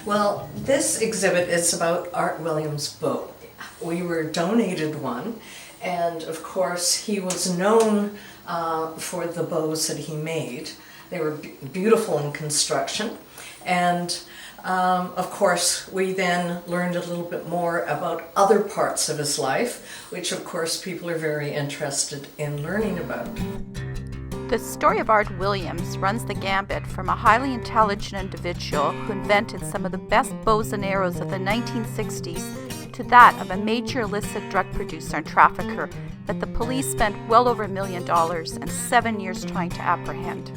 Well, this exhibit is about Art Williams' bow. We were donated one, and of course he was known for the bows that he made. They were beautiful in construction, and of course we then learned a little bit more about other parts of his life, which of course people are very interested in learning about. The story of Art Williams runs the gambit from a highly intelligent individual who invented some of the best bows and arrows of the 1960s to that of a major illicit drug producer and trafficker that the police spent well over $1 million and 7 years trying to apprehend.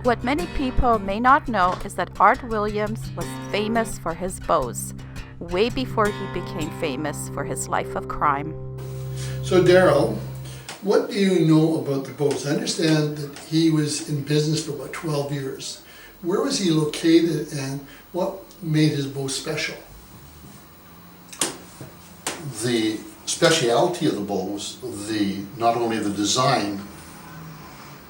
What many people may not know is that Art Williams was famous for his bows, way before he became famous for his life of crime. So Daryl, what do you know about the bows? I understand that he was in business for about 12 years. Where was he located and what made his bow special? The speciality of the bow was not only the design,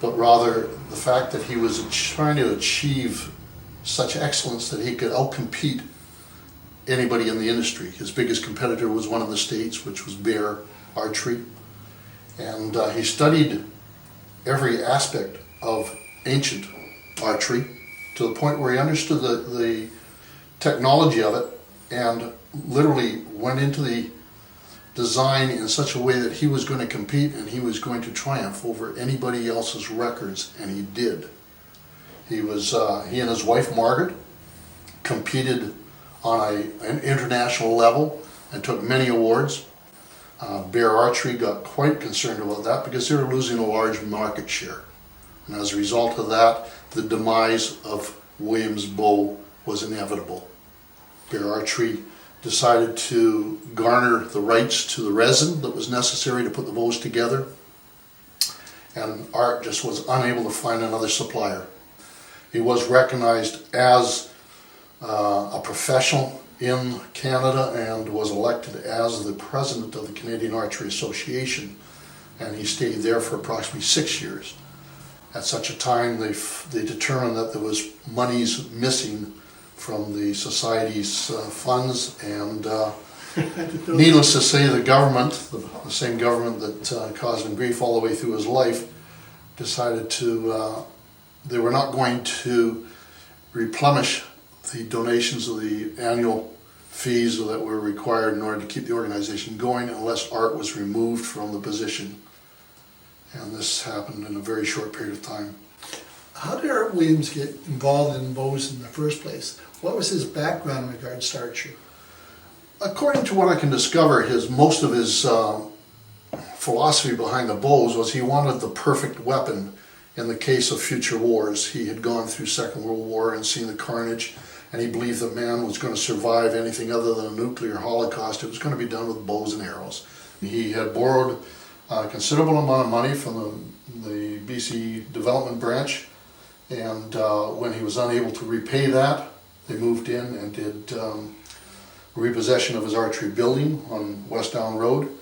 but rather the fact that he was trying to achieve such excellence that he could outcompete anybody in the industry. His biggest competitor was one in the States, which was bear archery, and he studied every aspect of ancient archery to the point where he understood the technology of it and literally went into the design in such a way that he was going to compete and he was going to triumph over anybody else's records, and he did. He and his wife Margaret competed on an international level and took many awards. Bear archery got quite concerned about that because they were losing a large market share. And as a result of that, the demise of Williams' bow was inevitable. Bear archery decided to garner the rights to the resin that was necessary to put the bows together, and Art just was unable to find another supplier. He was recognized as a professional in Canada and was elected as the president of the Canadian Archery Association, and he stayed there for approximately 6 years. At such a time they determined that there was monies missing from the society's funds, and needless to say, the government, the same government that caused him grief all the way through his life, decided they were not going to replenish the donations of the annual fees that were required in order to keep the organization going unless Art was removed from the position. And this happened in a very short period of time. How did Art Williams get involved in bows in the first place? What was his background in regards to archery? According to what I can discover, most of his philosophy behind the bows was he wanted the perfect weapon in the case of future wars. He had gone through Second World War and seen the carnage, and he believed that man was going to survive anything other than a nuclear holocaust. It was going to be done with bows and arrows. He had borrowed a considerable amount of money from the BC Development Branch, and when he was unable to repay that, they moved in and did repossession of his archery building on West Down Road,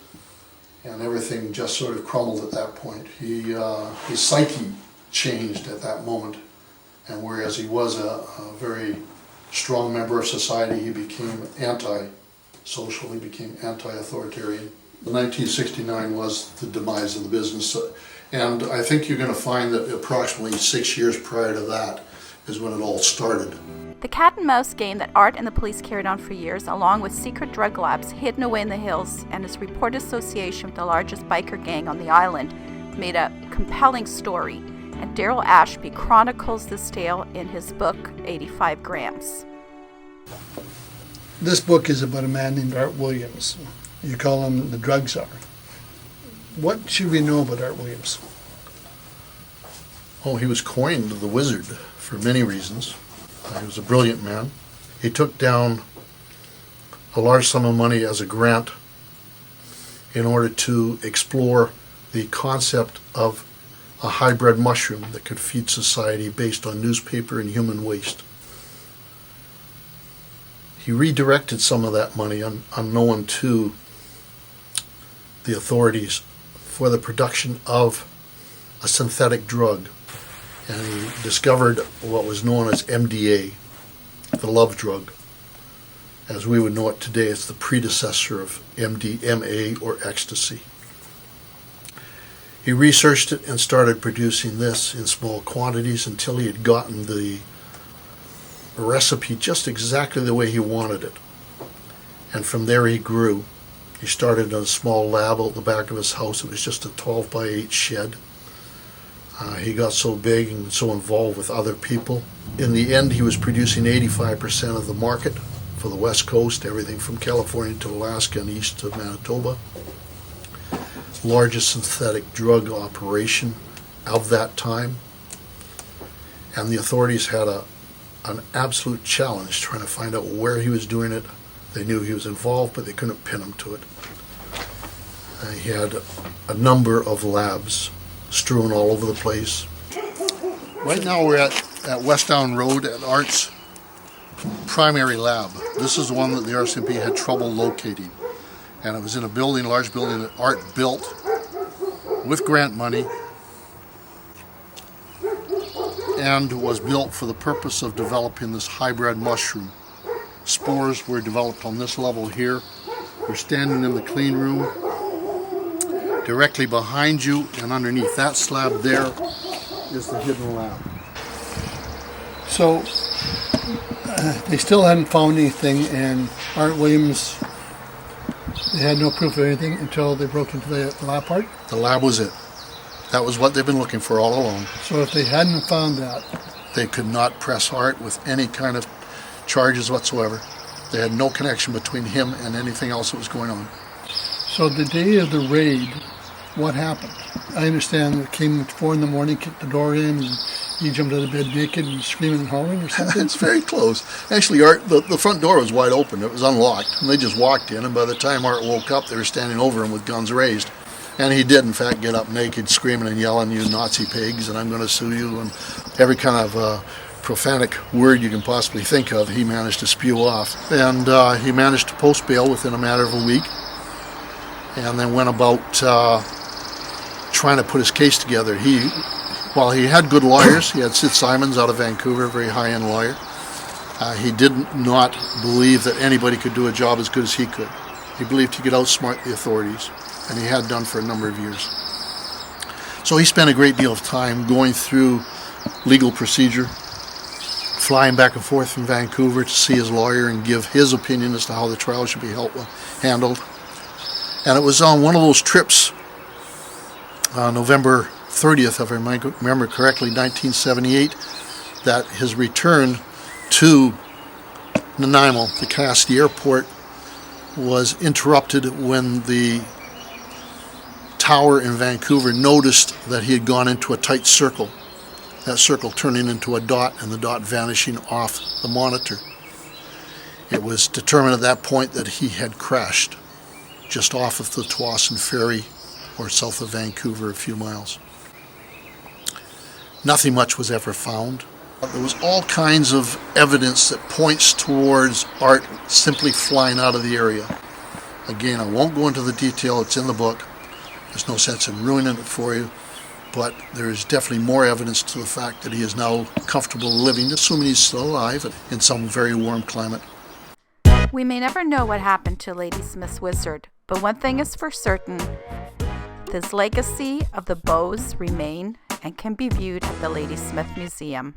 and everything just sort of crumbled at that point. His psyche changed at that moment, and whereas he was a very strong member of society, he became anti-social, he became anti-authoritarian. 1969 was the demise of the business, and I think you're going to find that approximately 6 years prior to that is when it all started. The cat and mouse game that Art and the police carried on for years, along with secret drug labs hidden away in the hills and his reported association with the largest biker gang on the island, made a compelling story, and Daryl Ashby chronicles this tale in his book, 85 Grams. This book is about a man named Art Williams. You call him the drug czar. What should we know about Art Williams? Oh, he was coined the wizard for many reasons. He was a brilliant man. He took down a large sum of money as a grant in order to explore the concept of a hybrid mushroom that could feed society based on newspaper and human waste. He redirected some of that money unknown to the authorities for the production of a synthetic drug. and he discovered what was known as MDA, the love drug. As we would know it today, it's the predecessor of MDMA or ecstasy. He researched it and started producing this in small quantities until he had gotten the recipe just exactly the way he wanted it. And from there he grew. He started in a small lab out the back of his house. It was just a 12 by 8 shed. He got so big and so involved with other people. In the end, he was producing 85% of the market for the West Coast, everything from California to Alaska and east to Manitoba. Largest synthetic drug operation of that time. And the authorities had an absolute challenge trying to find out where he was doing it. They knew he was involved, but they couldn't pin him to it. He had a number of labs strewn all over the place. Right now we're at West Down Road at Art's primary lab. This is the one that the RCMP had trouble locating. And it was in a building, large building that Art built with grant money and was built for the purpose of developing this hybrid mushroom. Spores were developed on this level here. We're standing in the clean room. Directly behind you and underneath that slab there is the hidden lab. So they still hadn't found anything, and Art Williams, they had no proof of anything until they broke into the lab part. The lab was it. That was what they've been looking for all along. So if they hadn't found that, They could not press Art with any kind of charges whatsoever. They had no connection between him and anything else that was going on. so the day of the raid, what happened? I understand it came at 4 a.m, kicked the door in, and he jumped out of bed naked and screaming and hollering or something. It's very close. Actually, Art, the front door was wide open. It was unlocked. And they just walked in, and by the time Art woke up, they were standing over him with guns raised. And he did, in fact, get up naked, screaming and yelling, "You Nazi pigs, and I'm going to sue you," and every kind of profanic word you can possibly think of, he managed to spew off. And he managed to post bail within a matter of a week, and then went about trying to put his case together. While he had good lawyers, he had Sid Simons out of Vancouver, a very high-end lawyer. He did not believe that anybody could do a job as good as he could. He believed he could outsmart the authorities, and he had done for a number of years. So he spent a great deal of time going through legal procedure, flying back and forth from Vancouver to see his lawyer and give his opinion as to how the trial should be handled. And it was on one of those trips, November 30th, if I remember correctly, 1978, that his return to Nanaimo, the Cassidy Airport, was interrupted when the tower in Vancouver noticed that he had gone into a tight circle. That circle turning into a dot, and the dot vanishing off the monitor. It was determined at that point that he had crashed just off of the Tsawwassen Ferry, or south of Vancouver, a few miles. Nothing much was ever found. There was all kinds of evidence that points towards Art simply flying out of the area. Again, I won't go into the detail, it's in the book. There's no sense in ruining it for you, but there is definitely more evidence to the fact that he is now comfortable living, assuming he's still alive, in some very warm climate. We may never know what happened to Ladysmith's wizard, but one thing is for certain: this legacy of the bows remain and can be viewed at the Ladysmith Museum.